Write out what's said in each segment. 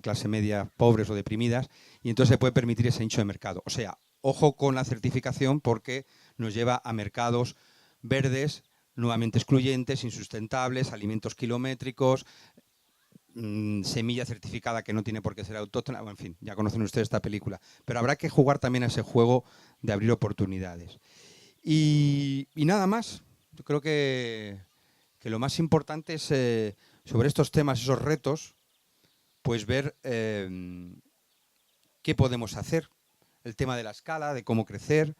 clase media pobres o deprimidas, y entonces se puede permitir ese nicho de mercado. O sea, ojo con la certificación porque nos lleva a mercados verdes, nuevamente excluyentes, insustentables, alimentos kilométricos, semilla certificada que no tiene por qué ser autóctona, en fin, ya conocen ustedes esta película. Pero habrá que jugar también a ese juego de abrir oportunidades. Y nada más, yo creo que lo más importante es sobre estos temas, esos retos, pues ver qué podemos hacer. El tema de la escala, de cómo crecer,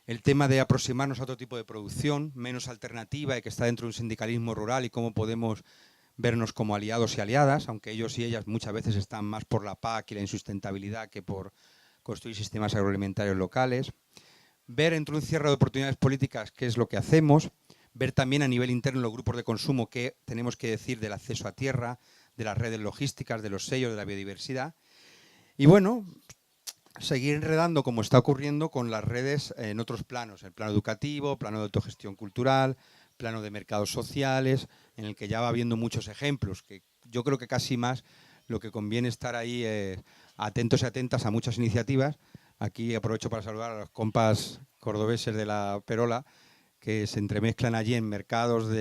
el tema de aproximarnos a otro tipo de producción, menos alternativa y que está dentro de un sindicalismo rural y cómo podemos vernos como aliados y aliadas, aunque ellos y ellas muchas veces están más por la PAC y la insustentabilidad que por construir sistemas agroalimentarios locales. Ver entre un cierre de oportunidades políticas qué es lo que hacemos, ver también a nivel interno los grupos de consumo qué tenemos que decir del acceso a tierra, de las redes logísticas, de los sellos, de la biodiversidad. Y bueno, seguir enredando como está ocurriendo con las redes en otros planos, el plano educativo, plano de autogestión cultural, plano de mercados sociales, en el que ya va habiendo muchos ejemplos, que yo creo que casi más lo que conviene estar ahí atentos y atentas a muchas iniciativas. Aquí aprovecho para saludar a los compas cordobeses de la Perola, que se entremezclan allí en mercados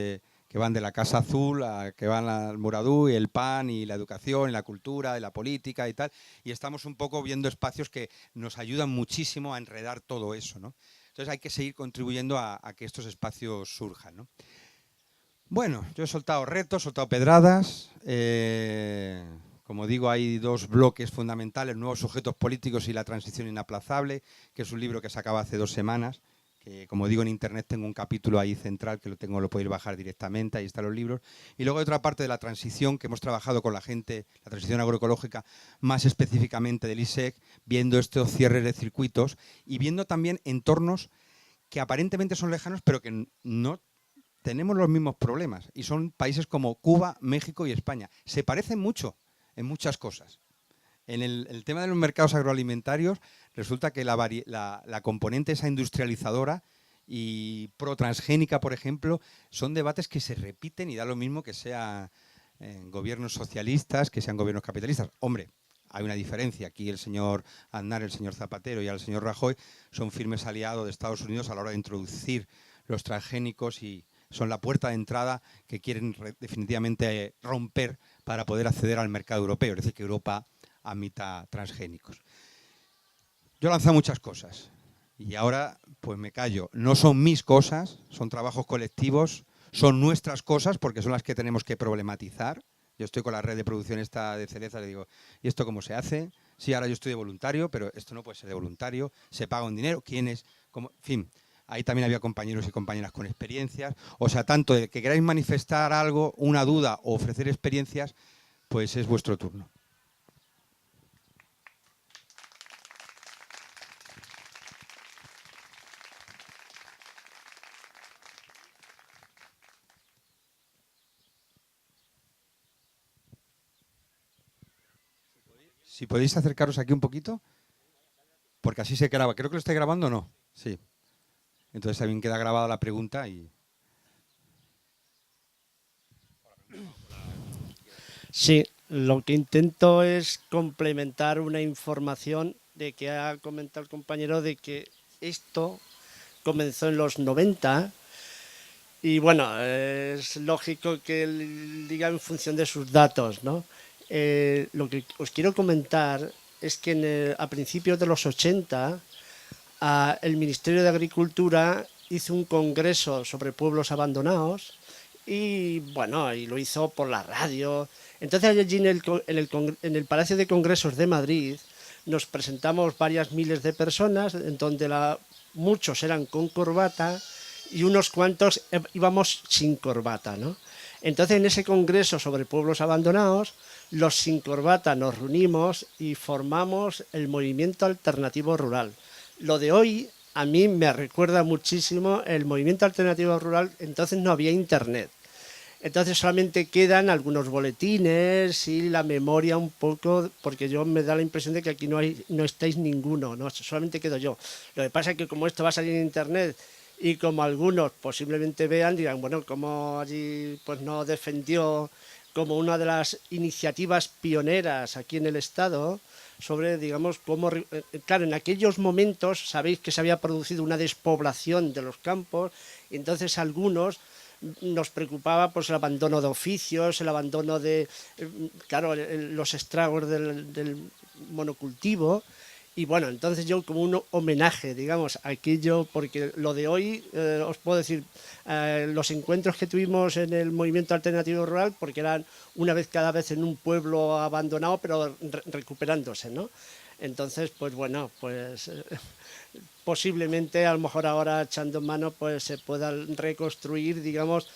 que van de la Casa Azul, que van al Muradú, y el pan, y la educación, y la cultura, y la política y tal. Y estamos un poco viendo espacios que nos ayudan muchísimo a enredar todo eso, ¿no? Entonces hay que seguir contribuyendo a que estos espacios surjan, ¿no? Bueno, yo he soltado retos, soltado pedradas. Como digo, hay dos bloques fundamentales, nuevos sujetos políticos y la transición inaplazable, que es un libro que se acaba hace 2 semanas, que como digo en internet tengo un capítulo ahí central que lo podéis bajar directamente, ahí están los libros. Y luego hay otra parte de la transición que hemos trabajado con la gente, la transición agroecológica, más específicamente del ISEC, viendo estos cierres de circuitos y viendo también entornos que aparentemente son lejanos, pero que no tenemos los mismos problemas. Y son países como Cuba, México y España. Se parecen mucho en muchas cosas. En el tema de los mercados agroalimentarios, resulta que la componente esa industrializadora y pro-transgénica, por ejemplo, son debates que se repiten y da lo mismo que sean gobiernos socialistas, que sean gobiernos capitalistas. Hombre, hay una diferencia. Aquí el señor Aznar, el señor Zapatero y el señor Rajoy son firmes aliados de Estados Unidos a la hora de introducir los transgénicos y son la puerta de entrada que quieren definitivamente romper para poder acceder al mercado europeo. Es decir, que Europa admita transgénicos. Yo he lanzado muchas cosas y ahora pues me callo. No son mis cosas, son trabajos colectivos, son nuestras cosas porque son las que tenemos que problematizar. Yo estoy con la red de producción esta de cereza, le digo, ¿y esto cómo se hace? Sí, ahora yo estoy de voluntario, pero esto no puede ser de voluntario, se paga un dinero, ¿quién es? ¿Cómo? En fin, ahí también había compañeros y compañeras con experiencias. O sea, tanto de que queráis manifestar algo, una duda o ofrecer experiencias, pues es vuestro turno. Si podéis acercaros aquí un poquito, porque así se graba. Creo que lo estoy grabando o no. Sí. Entonces también queda grabada la pregunta y... Sí, lo que intento es complementar una información de que ha comentado el compañero de que esto comenzó en los 90 y bueno, es lógico que él diga en función de sus datos, ¿no? Lo que os quiero comentar es que a principios de los 80 el Ministerio de Agricultura hizo un congreso sobre pueblos abandonados y bueno, y lo hizo por la radio. Entonces allí en el Palacio de Congresos de Madrid nos presentamos varias miles de personas, en donde muchos eran con corbata y unos cuantos íbamos sin corbata, ¿no? Entonces en ese congreso sobre pueblos abandonados, los sin corbata nos reunimos y formamos el Movimiento Alternativo Rural. Lo de hoy a mí me recuerda muchísimo el Movimiento Alternativo Rural, entonces no había internet. Entonces solamente quedan algunos boletines y la memoria un poco, porque yo me da la impresión de que aquí no estáis ninguno, ¿no? Solamente quedo yo. Lo que pasa es que como esto va a salir en internet y como algunos posiblemente vean, dirán, bueno, como allí pues no defendió como una de las iniciativas pioneras aquí en el Estado sobre, digamos, cómo, claro, en aquellos momentos sabéis que se había producido una despoblación de los campos, y entonces algunos nos preocupaba pues el abandono de oficios, el abandono de, claro, los estragos del monocultivo. Y bueno, entonces yo como un homenaje, digamos, a aquello, porque lo de hoy, os puedo decir, los encuentros que tuvimos en el movimiento alternativo rural, porque eran una vez cada vez en un pueblo abandonado, pero recuperándose, ¿no? Entonces, pues bueno, pues posiblemente a lo mejor ahora echando mano pues se puedan reconstruir, digamos,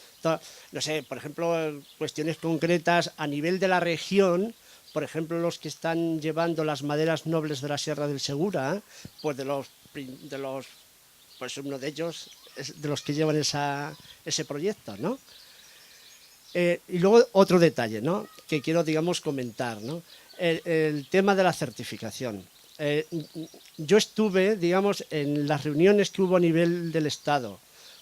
no sé, por ejemplo, cuestiones concretas a nivel de la región. Por ejemplo, los que están llevando las maderas nobles de la Sierra del Segura, pues pues uno de ellos es de los que llevan ese proyecto, ¿no? Y luego otro detalle, ¿no?, que quiero, digamos, comentar, ¿no? El tema de la certificación. Yo estuve, digamos, en las reuniones que hubo a nivel del Estado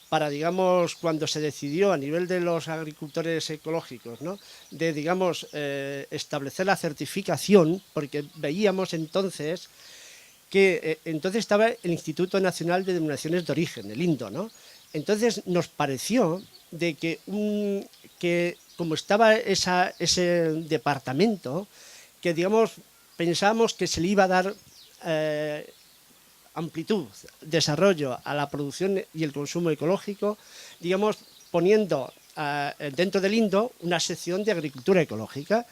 para, digamos, cuando se decidió a nivel de los agricultores ecológicos, ¿no?, de, digamos, establecer la certificación, porque veíamos entonces que entonces estaba el Instituto Nacional de Denominaciones de Origen, el INDO, ¿no? Entonces nos pareció de que como estaba ese departamento, que, digamos, pensábamos que se le iba a dar amplitud, desarrollo a la producción y el consumo ecológico, digamos, poniendo dentro del INDO una sección de agricultura ecológica.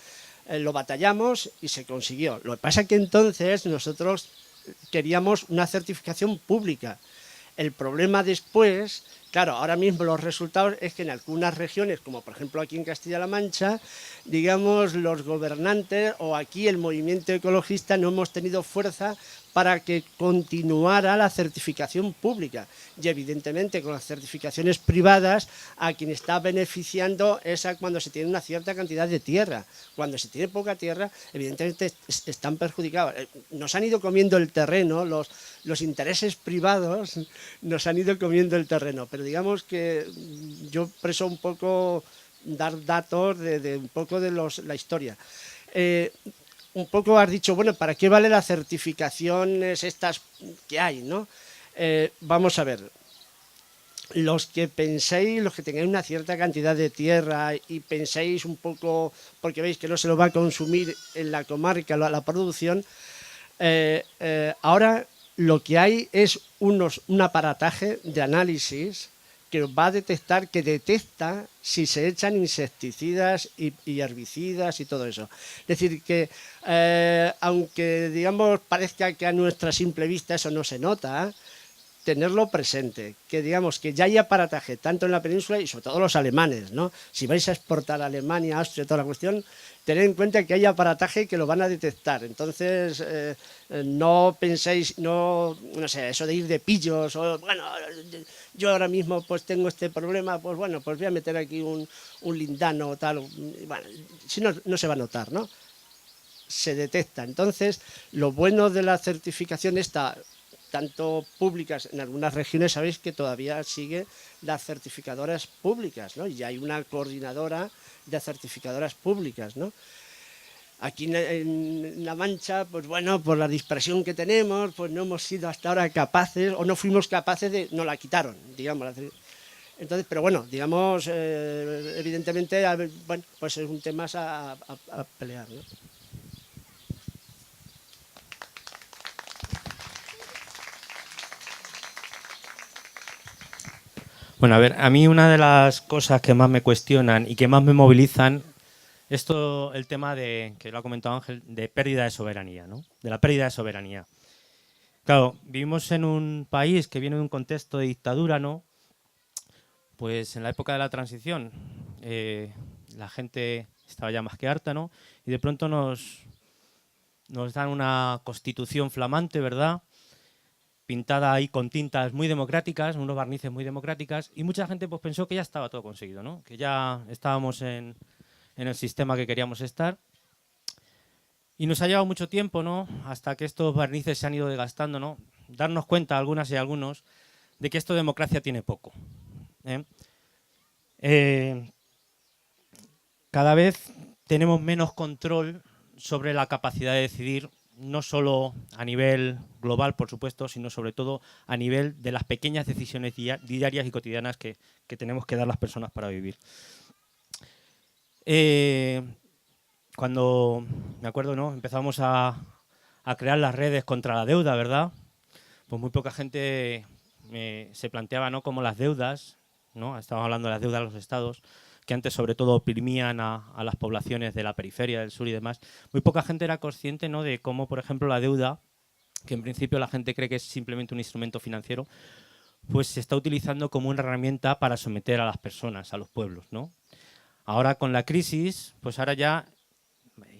Lo batallamos y se consiguió. Lo que pasa es que entonces nosotros queríamos una certificación pública. El problema después, claro, ahora mismo los resultados es que en algunas regiones, como por ejemplo aquí en Castilla-La Mancha, digamos, los gobernantes o aquí el movimiento ecologista no hemos tenido fuerza para que continuara la certificación pública. Y evidentemente con las certificaciones privadas a quien está beneficiando es a cuando se tiene una cierta cantidad de tierra. Cuando se tiene poca tierra, evidentemente están perjudicados. Nos han ido comiendo el terreno, los intereses privados nos han ido comiendo el terreno. Pero digamos que yo preso un poco dar datos de un poco de la historia. Un poco has dicho, bueno, ¿para qué vale las certificaciones estas que hay, no? Vamos a ver, los que penséis, los que tengáis una cierta cantidad de tierra y penséis un poco, porque veis que no se lo va a consumir en la comarca la producción, ahora lo que hay es un aparataje de análisis que va a detectar, que detecta si se echan insecticidas y herbicidas y todo eso. Es decir, que aunque, digamos, parezca que a nuestra simple vista eso no se nota, tenerlo presente, que digamos que ya hay aparataje tanto en la península y sobre todo los alemanes, ¿no? Si vais a exportar a Alemania, Austria, toda la cuestión, tened en cuenta que hay aparataje que lo van a detectar. Entonces, no penséis, no sé, eso de ir de pillos, o bueno, yo ahora mismo pues tengo este problema, pues bueno, pues voy a meter aquí un lindano o tal, bueno, si no, no se va a notar, ¿no? Se detecta. Entonces, lo bueno de la certificación está tanto públicas, en algunas regiones sabéis que todavía sigue las certificadoras públicas, ¿no? Y hay una coordinadora de certificadoras públicas, ¿no? Aquí en La Mancha, pues bueno, por la dispersión que tenemos, pues no hemos sido hasta ahora capaces, o no fuimos capaces de, nos la quitaron, digamos. Entonces, pero bueno, digamos, evidentemente, bueno, pues es un tema a pelear, ¿no? Bueno, a ver, a mí una de las cosas que más me cuestionan y que más me movilizan es todo el tema de, que lo ha comentado Ángel, de pérdida de soberanía, ¿no? De la pérdida de soberanía. Claro, vivimos en un país que viene de un contexto de dictadura, ¿no? Pues en la época de la transición la gente estaba ya más que harta, ¿no? Y de pronto nos dan una constitución flamante, ¿verdad?, pintada ahí con tintas muy democráticas, unos barnices muy democráticas, y mucha gente pues pensó que ya estaba todo conseguido, ¿no? Que ya estábamos en el sistema que queríamos estar. Y nos ha llevado mucho tiempo, ¿no?, hasta que estos barnices se han ido desgastando, ¿no?, darnos cuenta, algunas y algunos, de que esto de democracia tiene poco. cada vez tenemos menos control sobre la capacidad de decidir, no solo a nivel global, por supuesto, sino sobre todo a nivel de las pequeñas decisiones diarias y cotidianas que tenemos que dar las personas para vivir. Cuando, me acuerdo, ¿no?, empezamos a crear las redes contra la deuda, ¿verdad? Pues muy poca gente se planteaba, ¿no?, cómo las deudas, ¿no?, estamos hablando de las deudas de los estados, que antes sobre todo oprimían a las poblaciones de la periferia, del sur y demás. Muy poca gente era consciente, ¿no?, de cómo, por ejemplo, la deuda, que en principio la gente cree que es simplemente un instrumento financiero, pues se está utilizando como una herramienta para someter a las personas, a los pueblos, ¿no? Ahora con la crisis, pues ahora ya,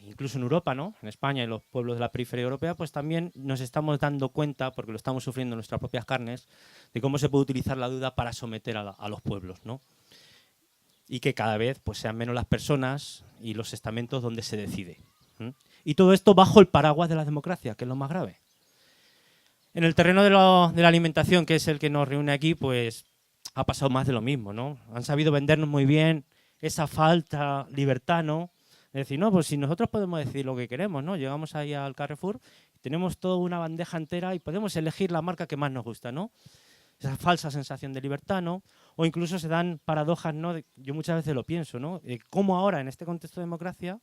incluso en Europa, ¿no?, en España y los pueblos de la periferia europea, pues también nos estamos dando cuenta, porque lo estamos sufriendo en nuestras propias carnes, de cómo se puede utilizar la deuda para someter a los pueblos, ¿no? Y que cada vez pues, sean menos las personas y los estamentos donde se decide. Y todo esto bajo el paraguas de la democracia, que es lo más grave. En el terreno de la alimentación, que es el que nos reúne aquí, pues ha pasado más de lo mismo, ¿no? Han sabido vendernos muy bien esa falta libertad, ¿no? Es decir, no, pues si nosotros podemos decidir lo que queremos, ¿no? Llegamos ahí al Carrefour, tenemos toda una bandeja entera y podemos elegir la marca que más nos gusta, ¿no? Esa falsa sensación de libertad, ¿no? O incluso se dan paradojas, ¿no? Yo muchas veces lo pienso, ¿no? Cómo ahora, en este contexto de democracia,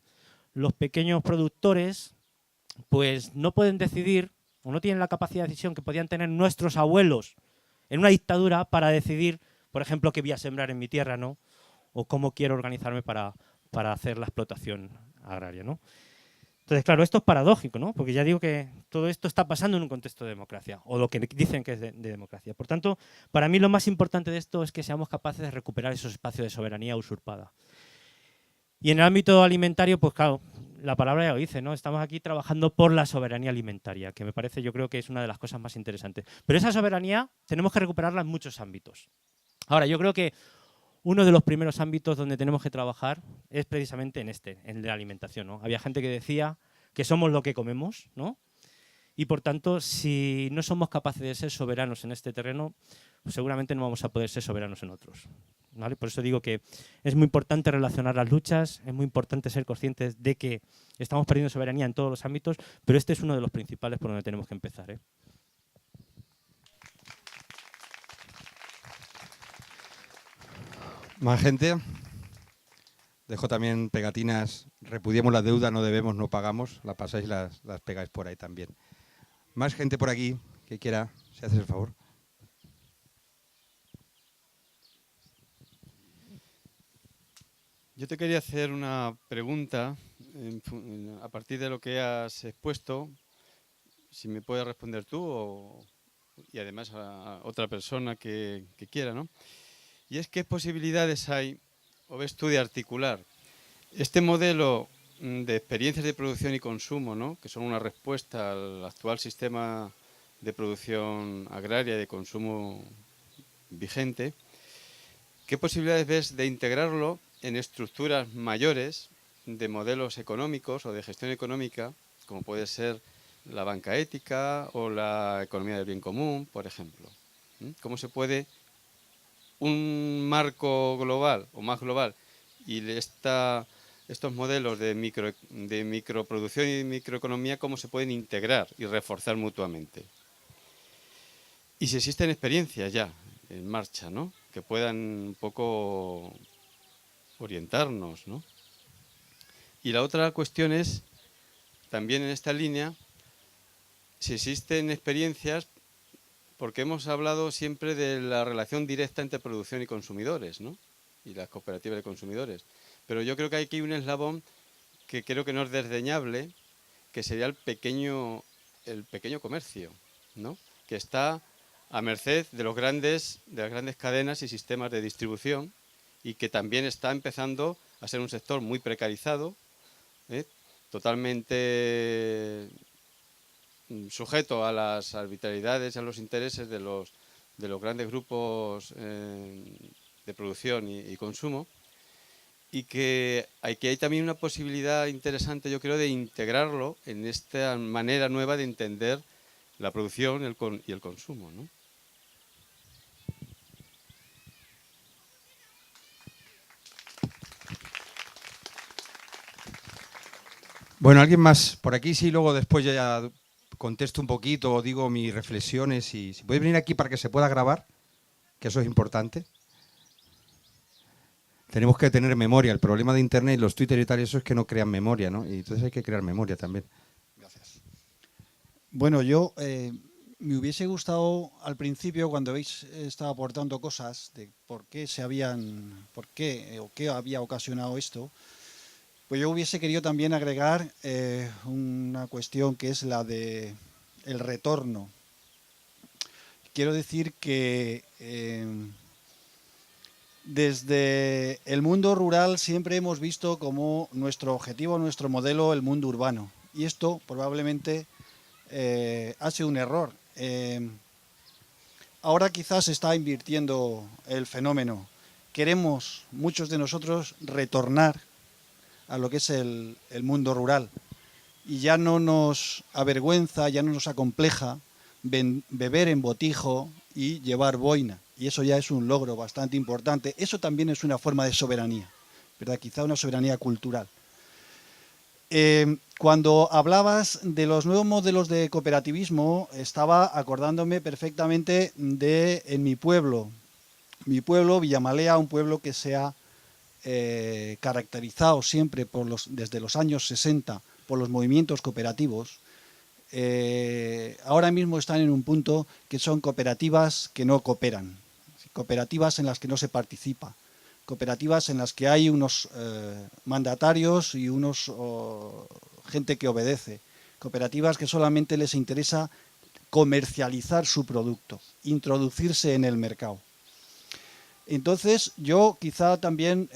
los pequeños productores pues no pueden decidir o no tienen la capacidad de decisión que podían tener nuestros abuelos en una dictadura para decidir, por ejemplo, qué voy a sembrar en mi tierra, ¿no? O cómo quiero organizarme para hacer la explotación agraria, ¿no? Entonces, claro, esto es paradójico, ¿no? Porque ya digo que todo esto está pasando en un contexto de democracia, o lo que dicen que es de democracia. Por tanto, para mí lo más importante de esto es que seamos capaces de recuperar esos espacios de soberanía usurpada. Y en el ámbito alimentario, pues claro, la palabra ya lo dice, ¿no? Estamos aquí trabajando por la soberanía alimentaria, que me parece, yo creo que es una de las cosas más interesantes. Pero esa soberanía tenemos que recuperarla en muchos ámbitos. Ahora, yo creo que uno de los primeros ámbitos donde tenemos que trabajar es precisamente en el de la alimentación, ¿no? Había gente que decía que somos lo que comemos, ¿no? Y por tanto, si no somos capaces de ser soberanos en este terreno, pues seguramente no vamos a poder ser soberanos en otros, ¿vale? Por eso digo que es muy importante relacionar las luchas, es muy importante ser conscientes de que estamos perdiendo soberanía en todos los ámbitos, pero este es uno de los principales por donde tenemos que empezar, ¿eh? Más gente. Dejo también pegatinas, repudiemos la deuda, no debemos, no pagamos. La pasáis y las pegáis por ahí también. Más gente por aquí que quiera, si haces el favor. Yo te quería hacer una pregunta a partir de lo que has expuesto, si me puedes responder tú y además a otra persona que quiera, ¿no? Y es, ¿qué posibilidades hay, o ves tú, de articular este modelo de experiencias de producción y consumo, ¿no?, que son una respuesta al actual sistema de producción agraria y de consumo vigente? ¿Qué posibilidades ves de integrarlo en estructuras mayores de modelos económicos o de gestión económica, como puede ser la banca ética o la economía del bien común, por ejemplo? ¿Cómo se puede un marco global o más global y estos modelos de microproducción y microeconomía, cómo se pueden integrar y reforzar mutuamente? Y si existen experiencias ya en marcha, ¿no?, que puedan un poco orientarnos, ¿no? Y la otra cuestión es, también en esta línea, si existen experiencias, porque hemos hablado siempre de la relación directa entre producción y consumidores, ¿no?, y las cooperativas de consumidores. Pero yo creo que hay aquí un eslabón que creo que no es desdeñable, que sería el pequeño comercio, ¿no?, que está a merced de las grandes cadenas y sistemas de distribución, y que también está empezando a ser un sector muy precarizado, totalmente sujeto a las arbitrariedades y a los intereses de los grandes grupos de producción y consumo, y que hay también una posibilidad interesante, yo creo, de integrarlo en esta manera nueva de entender la producción y el consumo, ¿no? Bueno, alguien más por aquí, sí, luego después ya contesto un poquito o digo mis reflexiones. Y si podéis venir aquí para que se pueda grabar, que eso es importante. Tenemos que tener memoria. El problema de Internet, los Twitter y tal, eso es que no crean memoria, ¿no? Y entonces hay que crear memoria también. Gracias. Bueno, yo me hubiese gustado al principio, cuando habéis estado aportando cosas de por qué o qué había ocasionado esto, pues yo hubiese querido también agregar una cuestión que es la de el retorno. Quiero decir que desde el mundo rural siempre hemos visto como nuestro objetivo, nuestro modelo, el mundo urbano. Y esto probablemente ha sido un error. Ahora quizás se está invirtiendo el fenómeno. Queremos, muchos de nosotros, retornar a lo que es el mundo rural. Y ya no nos avergüenza, ya no nos acompleja beber en botijo y llevar boina. Y eso ya es un logro bastante importante. Eso también es una forma de soberanía, ¿verdad? Quizá una soberanía cultural. Cuando hablabas de los nuevos modelos de cooperativismo, estaba acordándome perfectamente de en mi pueblo, Villamalea, un pueblo que se ha caracterizado siempre desde los años 60 por los movimientos cooperativos. Ahora mismo están en un punto que son cooperativas que no cooperan, cooperativas en las que no se participa, cooperativas en las que hay unos mandatarios y gente que obedece, cooperativas que solamente les interesa comercializar su producto, introducirse en el mercado. Entonces, yo quizá también,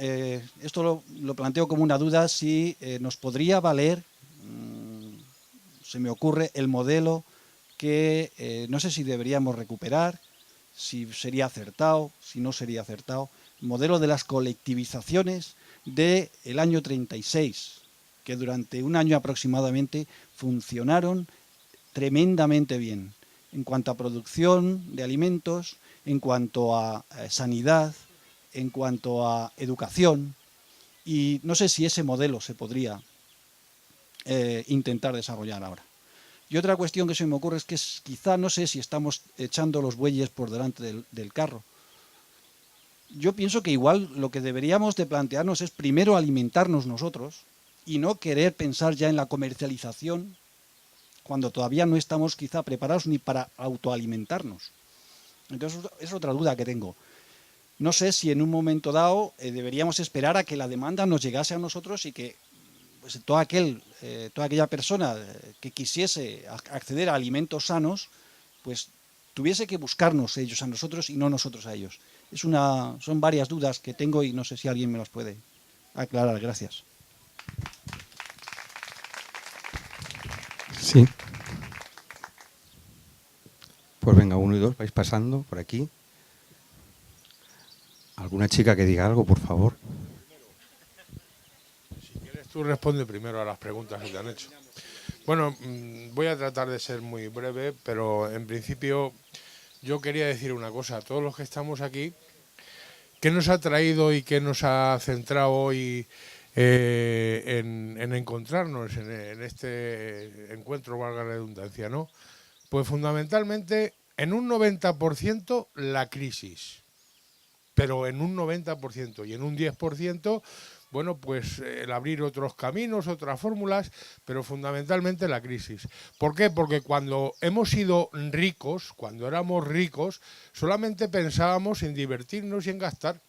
esto lo planteo como una duda, si nos podría valer, se me ocurre, el modelo que no sé si deberíamos recuperar, si sería acertado, si no sería acertado, el modelo de las colectivizaciones del año 36, que durante un año aproximadamente funcionaron tremendamente bien en cuanto a producción de alimentos, en cuanto a sanidad, en cuanto a educación, y no sé si ese modelo se podría intentar desarrollar ahora. Y otra cuestión que se me ocurre es que quizá no sé si estamos echando los bueyes por delante del carro. Yo pienso que igual lo que deberíamos de plantearnos es primero alimentarnos nosotros y no querer pensar ya en la comercialización cuando todavía no estamos quizá preparados ni para autoalimentarnos. Entonces es otra duda que tengo. No sé si en un momento dado deberíamos esperar a que la demanda nos llegase a nosotros y que pues, toda aquella persona que quisiese acceder a alimentos sanos, pues tuviese que buscarnos ellos a nosotros y no nosotros a ellos. Son varias dudas que tengo y no sé si alguien me las puede aclarar. Gracias. Sí. Pues venga, 1 y 2, vais pasando por aquí. ¿Alguna chica que diga algo, por favor? Si quieres tú responde primero a las preguntas que te han hecho. Bueno, voy a tratar de ser muy breve, pero en principio yo quería decir una cosa. A todos los que estamos aquí, ¿qué nos ha traído y qué nos ha centrado hoy en encontrarnos en este encuentro, valga la redundancia, ¿no? Pues fundamentalmente en un 90% la crisis, pero en un 90% y en un 10%, bueno, pues el abrir otros caminos, otras fórmulas, pero fundamentalmente la crisis. ¿Por qué? Porque cuando hemos sido ricos, cuando éramos ricos, solamente pensábamos en divertirnos y en gastar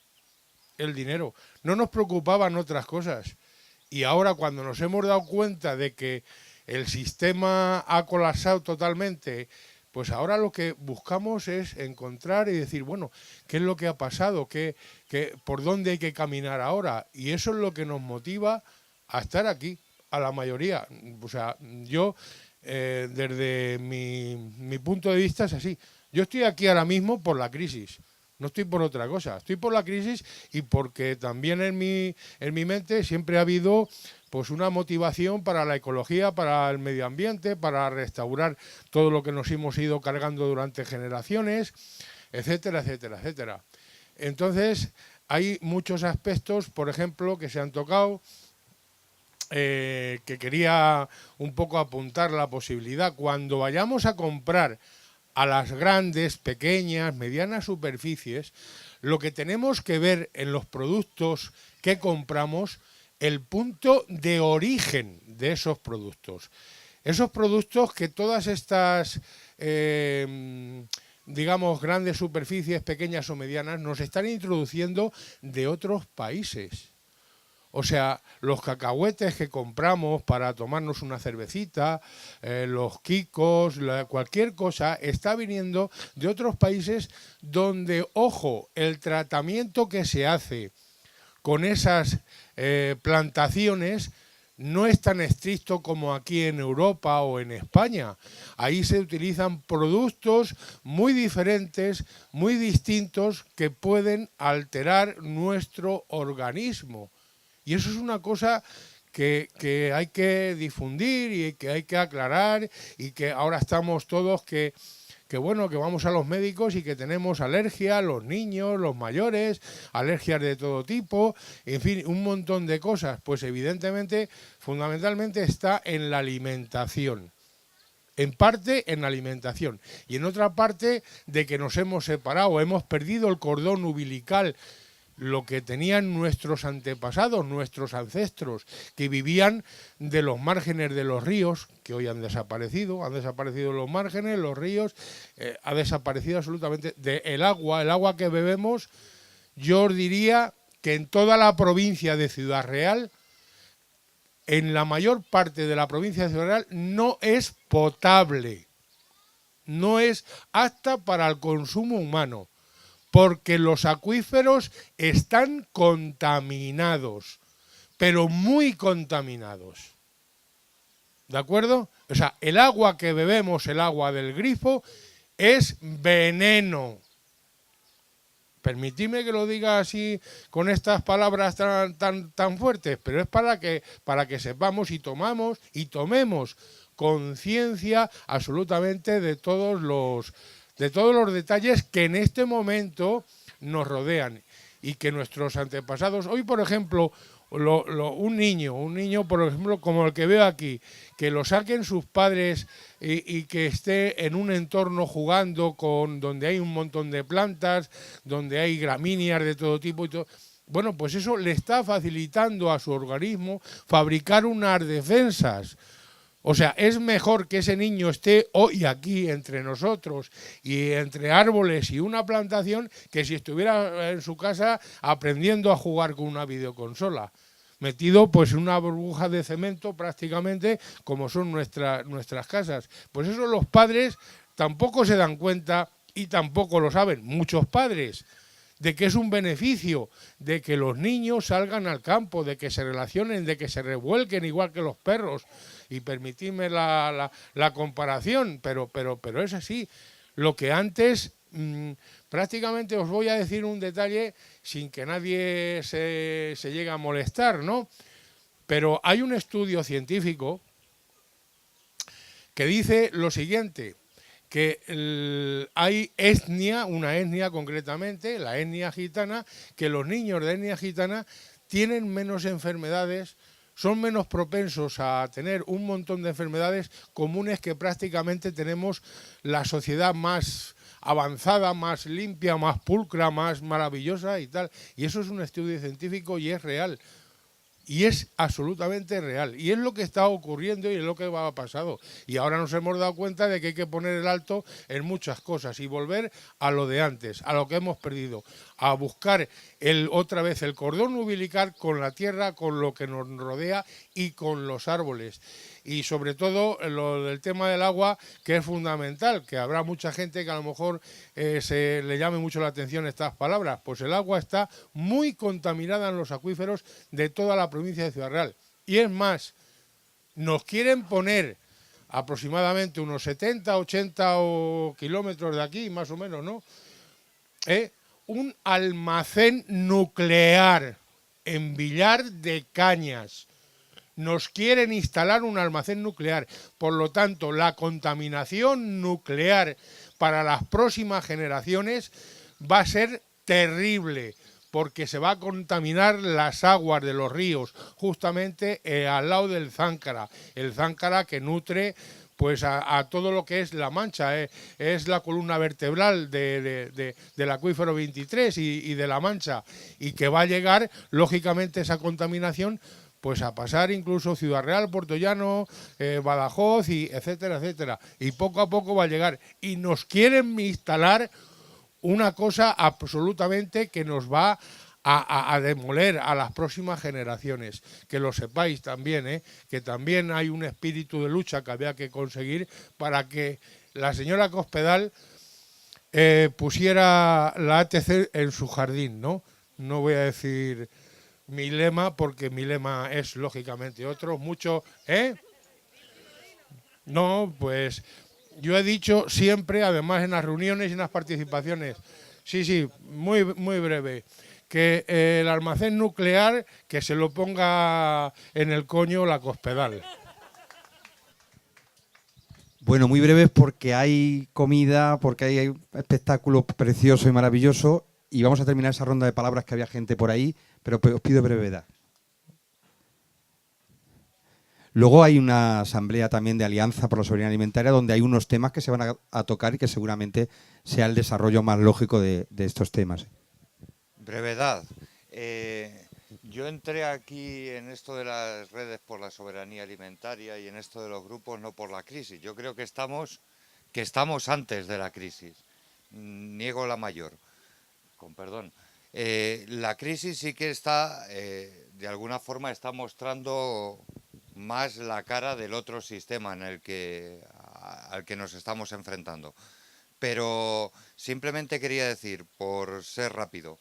el dinero. No nos preocupaban otras cosas. Y ahora cuando nos hemos dado cuenta de que el sistema ha colapsado totalmente, pues ahora lo que buscamos es encontrar y decir, bueno, ¿qué es lo que ha pasado? ¿Por dónde hay que caminar ahora? Y eso es lo que nos motiva a estar aquí, a la mayoría. O sea, yo, desde mi punto de vista es así. Yo estoy aquí ahora mismo por la crisis. No estoy por otra cosa, estoy por la crisis y porque también en mi mente siempre ha habido pues una motivación para la ecología, para el medio ambiente, para restaurar todo lo que nos hemos ido cargando durante generaciones, etcétera, etcétera, etcétera. Entonces, hay muchos aspectos, por ejemplo, que se han tocado, que quería un poco apuntar la posibilidad, cuando vayamos a comprar a las grandes, pequeñas, medianas superficies, lo que tenemos que ver en los productos que compramos, el punto de origen de esos productos. Esos productos que todas estas, digamos, grandes superficies, pequeñas o medianas, nos están introduciendo de otros países. O sea, los cacahuetes que compramos para tomarnos una cervecita, los quicos, cualquier cosa, está viniendo de otros países donde, ojo, el tratamiento que se hace con esas plantaciones no es tan estricto como aquí en Europa o en España. Ahí se utilizan productos muy diferentes, muy distintos, que pueden alterar nuestro organismo. Y eso es una cosa que hay que difundir y que hay que aclarar, y que ahora estamos todos que vamos a los médicos y que tenemos alergia, los niños, los mayores, alergias de todo tipo, en fin, un montón de cosas. Pues evidentemente, fundamentalmente está en la alimentación. En parte en la alimentación y en otra parte de que nos hemos separado, hemos perdido el cordón umbilical, lo que tenían nuestros antepasados, nuestros ancestros, que vivían de los márgenes de los ríos, que hoy han desaparecido los márgenes, los ríos, ha desaparecido absolutamente el agua que bebemos. Yo os diría que en toda la provincia de Ciudad Real, en la mayor parte de la provincia de Ciudad Real, no es potable, no es apta para el consumo humano, porque los acuíferos están contaminados, pero muy contaminados. ¿De acuerdo? O sea, el agua que bebemos, el agua del grifo, es veneno. Permitidme que lo diga así, con estas palabras tan fuertes, pero es para que sepamos y tomemos conciencia absolutamente de todos los detalles que en este momento nos rodean y que nuestros antepasados, hoy por ejemplo, un niño por ejemplo como el que veo aquí, que lo saquen sus padres y que esté en un entorno jugando donde hay un montón de plantas, donde hay gramíneas de todo tipo y todo, bueno, pues eso le está facilitando a su organismo fabricar unas defensas. O sea, es mejor que ese niño esté hoy aquí entre nosotros y entre árboles y una plantación, que si estuviera en su casa aprendiendo a jugar con una videoconsola, metido pues en una burbuja de cemento prácticamente, como son nuestras casas. Pues eso los padres tampoco se dan cuenta y tampoco lo saben, muchos padres, de que es un beneficio, de que los niños salgan al campo, de que se relacionen, de que se revuelquen igual que los perros. Y permitidme la comparación, pero es así. Lo que antes, prácticamente os voy a decir un detalle sin que nadie se llegue a molestar, ¿no? Pero hay un estudio científico que dice lo siguiente, que hay una etnia concretamente, la etnia gitana, que los niños de etnia gitana tienen menos enfermedades, son menos propensos a tener un montón de enfermedades comunes que prácticamente tenemos la sociedad más avanzada, más limpia, más pulcra, más maravillosa y tal. Y eso es un estudio científico y es real. Y es absolutamente real. Y es lo que está ocurriendo y es lo que ha pasado. Y ahora nos hemos dado cuenta de que hay que poner el alto en muchas cosas y volver a lo de antes, a lo que hemos perdido, a buscar otra vez el cordón umbilical con la tierra, con lo que nos rodea y con los árboles. Y sobre todo lo del tema del agua, que es fundamental, que habrá mucha gente que a lo mejor se le llame mucho la atención estas palabras. Pues el agua está muy contaminada en los acuíferos de toda la provincia de Ciudad Real. Y es más, nos quieren poner aproximadamente unos 70, 80 kilómetros de aquí, más o menos, ¿no? Un almacén nuclear en Villar de Cañas. Nos quieren instalar un almacén nuclear. Por lo tanto, la contaminación nuclear para las próximas generaciones va a ser terrible, porque se va a contaminar las aguas de los ríos, justamente al lado del Záncara, el Záncara que nutre pues a todo lo que es La Mancha, es la columna vertebral del acuífero 23 y de La Mancha, y que va a llegar, lógicamente, esa contaminación pues a pasar incluso Ciudad Real, Puerto Llano, Badajoz, y etcétera, etcétera. Y poco a poco va a llegar. Y nos quieren instalar una cosa absolutamente que nos va a demoler a las próximas generaciones. Que lo sepáis también, que también hay un espíritu de lucha que había que conseguir para que la señora Cospedal pusiera la ATC en su jardín, ¿no? No voy a decir mi lema, porque mi lema es lógicamente otro, mucho, No, pues yo he dicho siempre, además en las reuniones y en las participaciones, sí, muy breve, que el almacén nuclear que se lo ponga en el coño la Cospedal. Bueno, muy breves porque hay comida, porque hay un espectáculo precioso y maravilloso, y vamos a terminar esa ronda de palabras que había gente por ahí, pero os pido brevedad. Luego hay una asamblea también de Alianza por la Soberanía Alimentaria donde hay unos temas que se van a tocar y que seguramente sea el desarrollo más lógico de estos temas. Brevedad. Yo entré aquí en esto de las redes por la soberanía alimentaria y en esto de los grupos no por la crisis. Yo creo que estamos antes de la crisis. Niego la mayor, con perdón. La crisis sí que está, de alguna forma, está mostrando más la cara del otro sistema al que nos estamos enfrentando. Pero simplemente quería decir, por ser rápido,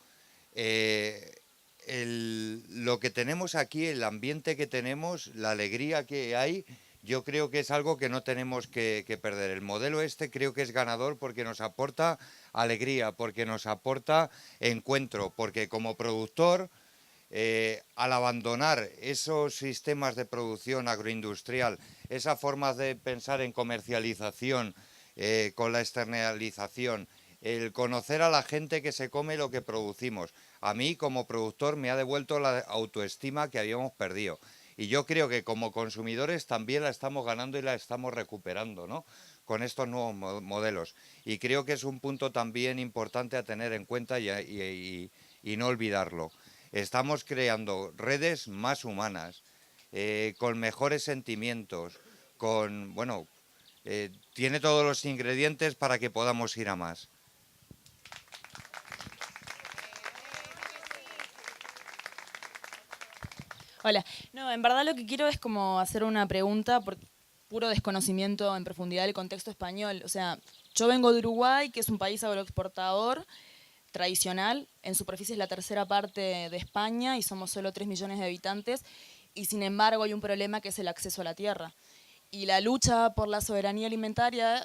lo que tenemos aquí, el ambiente que tenemos, la alegría que hay, yo creo que es algo que no tenemos que perder. El modelo creo que es ganador porque nos aporta alegría, porque nos aporta encuentro, porque como productor, al abandonar esos sistemas de producción agroindustrial, esa forma de pensar en comercialización, con la externalización, el conocer a la gente que se come lo que producimos, a mí como productor me ha devuelto la autoestima que habíamos perdido. Y yo creo que como consumidores también la estamos ganando y la estamos recuperando, ¿no?, con estos nuevos modelos. Y creo que es un punto también importante a tener en cuenta y no olvidarlo. Estamos creando redes más humanas, con mejores sentimientos, tiene todos los ingredientes para que podamos ir a más. Hola. No, en verdad lo que quiero es como hacer una pregunta por puro desconocimiento en profundidad del contexto español. O sea, yo vengo de Uruguay, que es un país agroexportador tradicional. En superficie es la tercera parte de España y somos solo 3 millones de habitantes. Y sin embargo hay un problema que es el acceso a la tierra. Y la lucha por la soberanía alimentaria,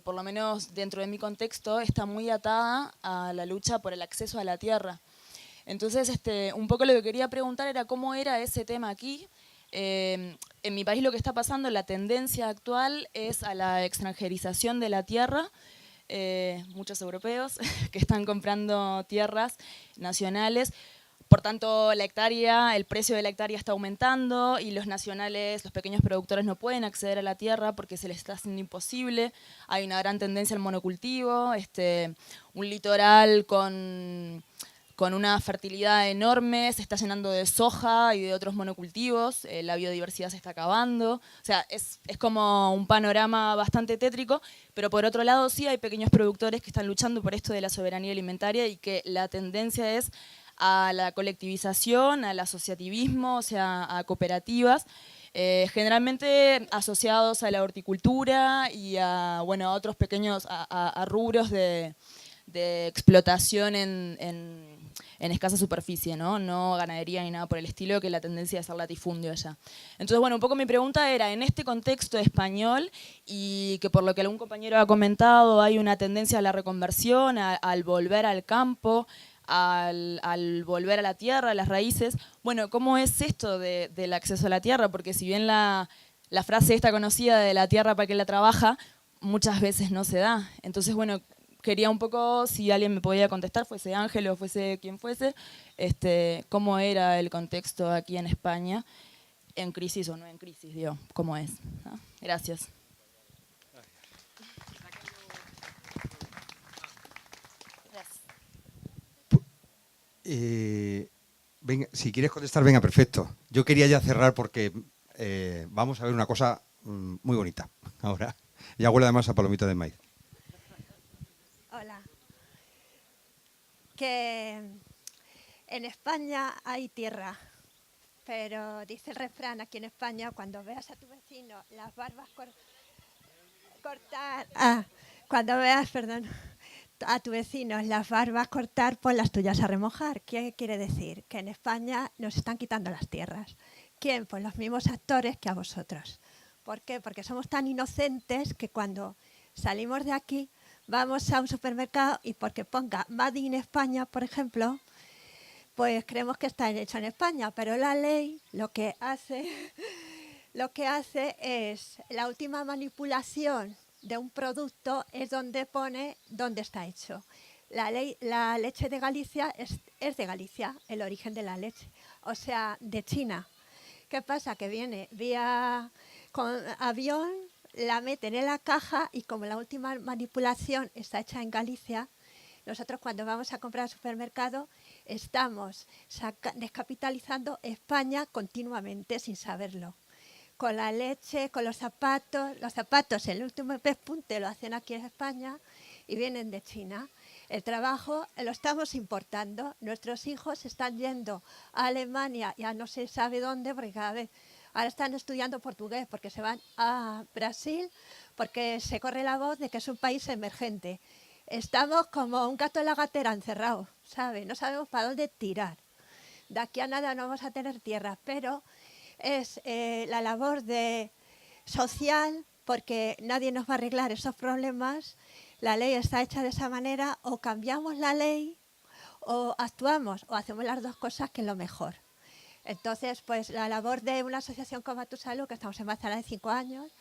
por lo menos dentro de mi contexto, está muy atada a la lucha por el acceso a la tierra. Entonces, un poco lo que quería preguntar era cómo era ese tema aquí. En mi país lo que está pasando, la tendencia actual es a la extranjerización de la tierra. Muchos europeos que están comprando tierras nacionales. Por tanto, el precio de la hectárea está aumentando y los nacionales, los pequeños productores no pueden acceder a la tierra porque se les está haciendo imposible. Hay una gran tendencia al monocultivo, un litoral con una fertilidad enorme, se está llenando de soja y de otros monocultivos, la biodiversidad se está acabando. O sea, es como un panorama bastante tétrico, pero por otro lado sí hay pequeños productores que están luchando por esto de la soberanía alimentaria y que la tendencia es a la colectivización, al asociativismo, o sea, a cooperativas, generalmente asociados a la horticultura y a otros pequeños a rubros de explotación en escasa superficie, ¿no? Ganadería ni nada por el estilo, que la tendencia es ser latifundio allá. Entonces, un poco mi pregunta era, en este contexto español, y que por lo que algún compañero ha comentado, hay una tendencia a la reconversión, al volver al campo, al volver a la tierra, a las raíces. ¿Cómo es esto del acceso a la tierra? Porque si bien la frase esta conocida de la tierra para que la trabaja, muchas veces no se da. Entonces, quería un poco, si alguien me podía contestar, fuese Ángel o fuese quien fuese, cómo era el contexto aquí en España, en crisis o no en crisis, digo, cómo es, ¿no? Gracias. Venga, si quieres contestar, venga, perfecto. Yo quería ya cerrar porque vamos a ver una cosa muy bonita ahora. Ya huele además a palomita de maíz. Hola. Que en España hay tierra, pero dice el refrán aquí en España, cuando veas a tu vecino las barbas cortar, cuando veas, perdón, a tu vecino las barbas cortar, pues las tuyas a remojar. ¿Qué quiere decir? Que en España nos están quitando las tierras. ¿Quién? Pues los mismos actores que a vosotros. ¿Por qué? Porque somos tan inocentes que cuando salimos de aquí vamos a un supermercado y porque ponga Made in España, por ejemplo, pues creemos que está hecho en España, pero la ley lo que hace es la última manipulación de un producto es donde pone dónde está hecho. La leche de Galicia es de Galicia, el origen de la leche, o sea, de China. ¿Qué pasa? Que viene vía con avión, la meten en la caja y como la última manipulación está hecha en Galicia, nosotros cuando vamos a comprar al supermercado estamos descapitalizando España continuamente sin saberlo. Con la leche, con los zapatos, el último pespunte lo hacen aquí en España y vienen de China. El trabajo lo estamos importando, nuestros hijos están yendo a Alemania y a no se sabe dónde, porque cada vez ahora están estudiando portugués porque se van a Brasil, porque se corre la voz de que es un país emergente. Estamos como un gato en la gatera encerrado, ¿sabe? No sabemos para dónde tirar. De aquí a nada no vamos a tener tierra, pero es la labor social, porque nadie nos va a arreglar esos problemas. La ley está hecha de esa manera, o cambiamos la ley o actuamos, o hacemos las dos cosas, que es lo mejor. Entonces, pues la labor de una asociación como Tu Salud, que estamos en Barcelona de 5 años,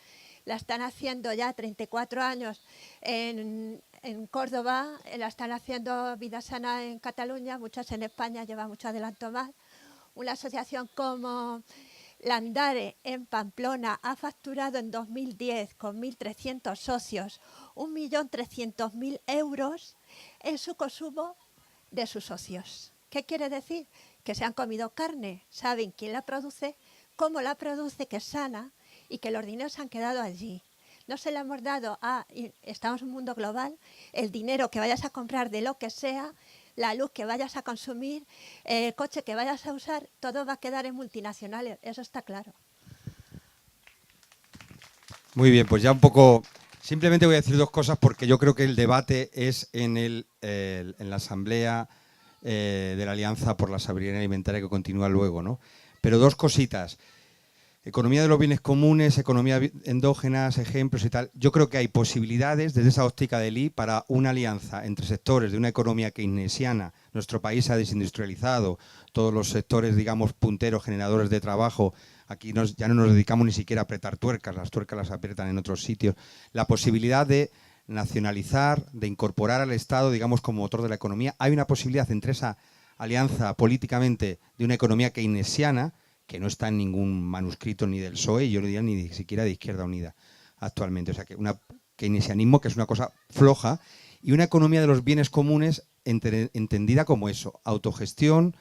la están haciendo ya 34 años en Córdoba, la están haciendo Vida Sana en Cataluña, muchas en España, lleva mucho adelanto más. Una asociación como Landare en Pamplona ha facturado en 2010 con 1.300 socios 1.300.000 euros en su consumo de sus socios. ¿Qué quiere decir? Que se han comido carne, saben quién la produce, cómo la produce, que es sana, y que los dineros se han quedado allí. No se le hemos dado estamos en un mundo global, el dinero que vayas a comprar de lo que sea, la luz que vayas a consumir, el coche que vayas a usar, todo va a quedar en multinacionales, eso está claro. Muy bien, pues ya un poco. Simplemente voy a decir dos cosas porque yo creo que el debate es en la asamblea de la Alianza por la Soberanía Alimentaria que continúa luego, ¿no? Pero dos cositas. Economía de los bienes comunes, economía endógenas, ejemplos y tal. Yo creo que hay posibilidades desde esa óptica del I para una alianza entre sectores de una economía keynesiana. Nuestro país se ha desindustrializado, todos los sectores, digamos, punteros, generadores de trabajo. Aquí ya no nos dedicamos ni siquiera a apretar tuercas, las tuercas las aprietan en otros sitios. La posibilidad de nacionalizar, de incorporar al Estado, digamos, como motor de la economía. Hay una posibilidad entre esa alianza políticamente de una economía keynesiana, que no está en ningún manuscrito ni del PSOE, yo no diría ni siquiera de Izquierda Unida actualmente. O sea, que un keynesianismo que es una cosa floja, y una economía de los bienes comunes entendida como eso, autogestión,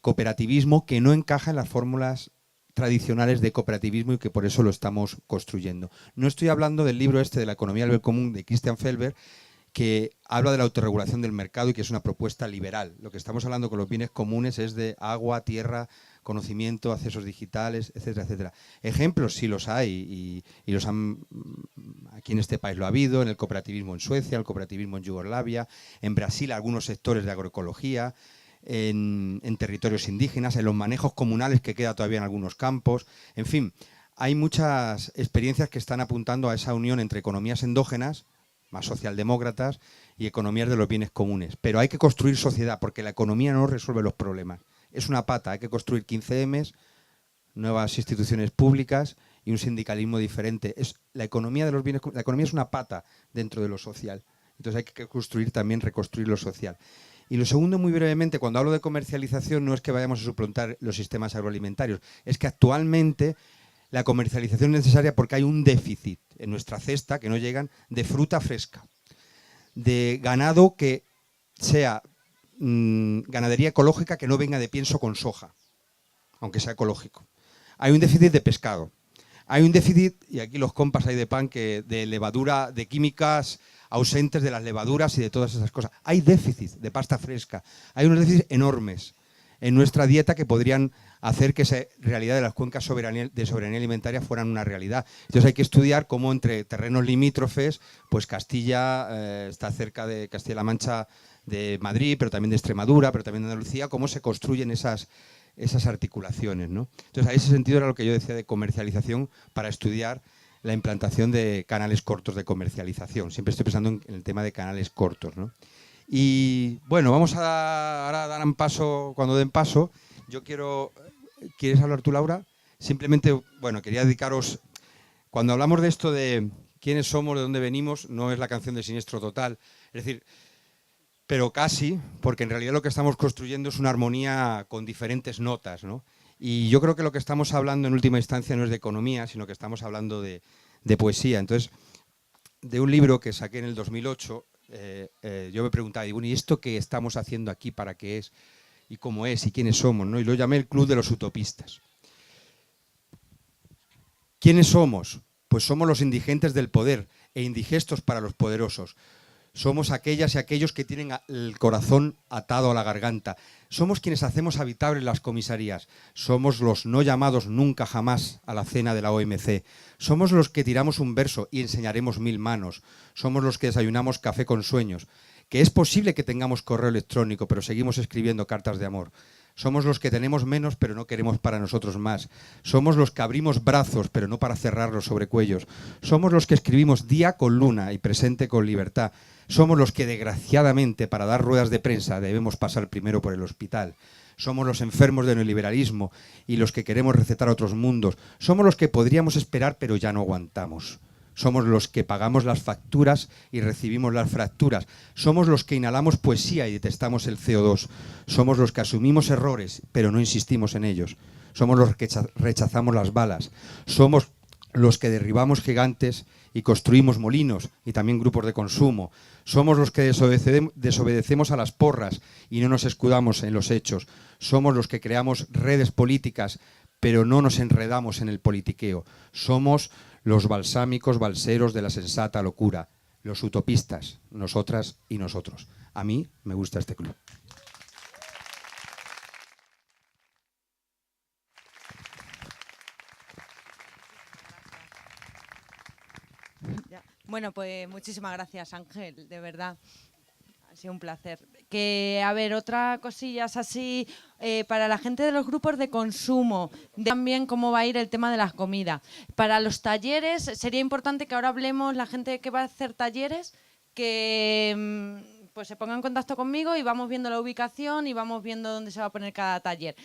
cooperativismo, que no encaja en las fórmulas tradicionales de cooperativismo y que por eso lo estamos construyendo. No estoy hablando del libro este de la economía del bien común de Christian Felber, que habla de la autorregulación del mercado y que es una propuesta liberal. Lo que estamos hablando con los bienes comunes es de agua, tierra, conocimiento, accesos digitales, etcétera, etcétera. Ejemplos sí los hay y los han, aquí en este país lo ha habido, en el cooperativismo en Suecia, el cooperativismo en Yugoslavia, en Brasil algunos sectores de agroecología, en territorios indígenas, en los manejos comunales que queda todavía en algunos campos, en fin, hay muchas experiencias que están apuntando a esa unión entre economías endógenas, más socialdemócratas, y economías de los bienes comunes. Pero hay que construir sociedad, porque la economía no resuelve los problemas. Es una pata, hay que construir 15Ms, nuevas instituciones públicas y un sindicalismo diferente. La economía de los bienes, la economía es una pata dentro de lo social. Entonces hay que construir también, reconstruir lo social. Y lo segundo, muy brevemente, cuando hablo de comercialización, no es que vayamos a suplantar los sistemas agroalimentarios, es que actualmente la comercialización es necesaria porque hay un déficit en nuestra cesta, que no llegan, de fruta fresca, de ganado que sea ganadería ecológica que no venga de pienso con soja, aunque sea ecológico. Hay un déficit de pescado. Hay un déficit, y aquí los compas hay de pan, que de levadura, de químicas ausentes de las levaduras y de todas esas cosas. Hay déficit de pasta fresca. Hay unos déficits enormes en nuestra dieta que podrían hacer que esa realidad de las cuencas de soberanía alimentaria fueran una realidad. Entonces hay que estudiar cómo entre terrenos limítrofes, pues Castilla está cerca de Castilla-La Mancha, de Madrid, pero también de Extremadura, pero también de Andalucía, cómo se construyen esas articulaciones, ¿no? Entonces, a ese sentido era lo que yo decía de comercialización, para estudiar la implantación de canales cortos de comercialización. Siempre estoy pensando en el tema de canales cortos, ¿no? Y bueno, vamos ahora dar un paso, cuando den paso. Yo ¿quieres hablar tú, Laura? Simplemente, bueno, quería dedicaros, cuando hablamos de esto de quiénes somos, de dónde venimos, no es la canción de Siniestro Total, es decir, pero casi, porque en realidad lo que estamos construyendo es una armonía con diferentes notas, ¿no? Y yo creo que lo que estamos hablando en última instancia no es de economía, sino que estamos hablando de poesía. Entonces, de un libro que saqué en el 2008, yo me preguntaba, digo, ¿y esto qué estamos haciendo aquí, para qué es, y cómo es, y quiénes somos, ¿no? Y lo llamé el Club de los Utopistas. ¿Quiénes somos? Pues somos los indigentes del poder e indigestos para los poderosos. Somos aquellas y aquellos que tienen el corazón atado a la garganta. Somos quienes hacemos habitables las comisarías. Somos los no llamados nunca jamás a la cena de la OMC. Somos los que tiramos un verso y enseñaremos 1000 manos. Somos los que desayunamos café con sueños. Que es posible que tengamos correo electrónico, pero seguimos escribiendo cartas de amor. Somos los que tenemos menos, pero no queremos para nosotros más. Somos los que abrimos brazos, pero no para cerrarlos sobre cuellos. Somos los que escribimos día con luna y presente con libertad. Somos los que, desgraciadamente, para dar ruedas de prensa debemos pasar primero por el hospital. Somos los enfermos del neoliberalismo y los que queremos recetar otros mundos. Somos los que podríamos esperar, pero ya no aguantamos. Somos los que pagamos las facturas y recibimos las fracturas. Somos los que inhalamos poesía y detestamos el CO2. Somos los que asumimos errores, pero no insistimos en ellos. Somos los que rechazamos las balas. Somos los que derribamos gigantes y construimos molinos y también grupos de consumo. Somos los que desobedecemos a las porras y no nos escudamos en los hechos. Somos los que creamos redes políticas, pero no nos enredamos en el politiqueo. Somos los balsámicos balseros de la sensata locura, los utopistas, nosotras y nosotros. A mí me gusta este club. Bueno, pues muchísimas gracias, Ángel, de verdad. Ha sido un placer. Que, a ver, otra cosillas así, para la gente de los grupos de consumo, también cómo va a ir el tema de las comidas. Para los talleres, sería importante que ahora hablemos, la gente que va a hacer talleres, que pues se ponga en contacto conmigo y vamos viendo la ubicación y vamos viendo dónde se va a poner cada taller.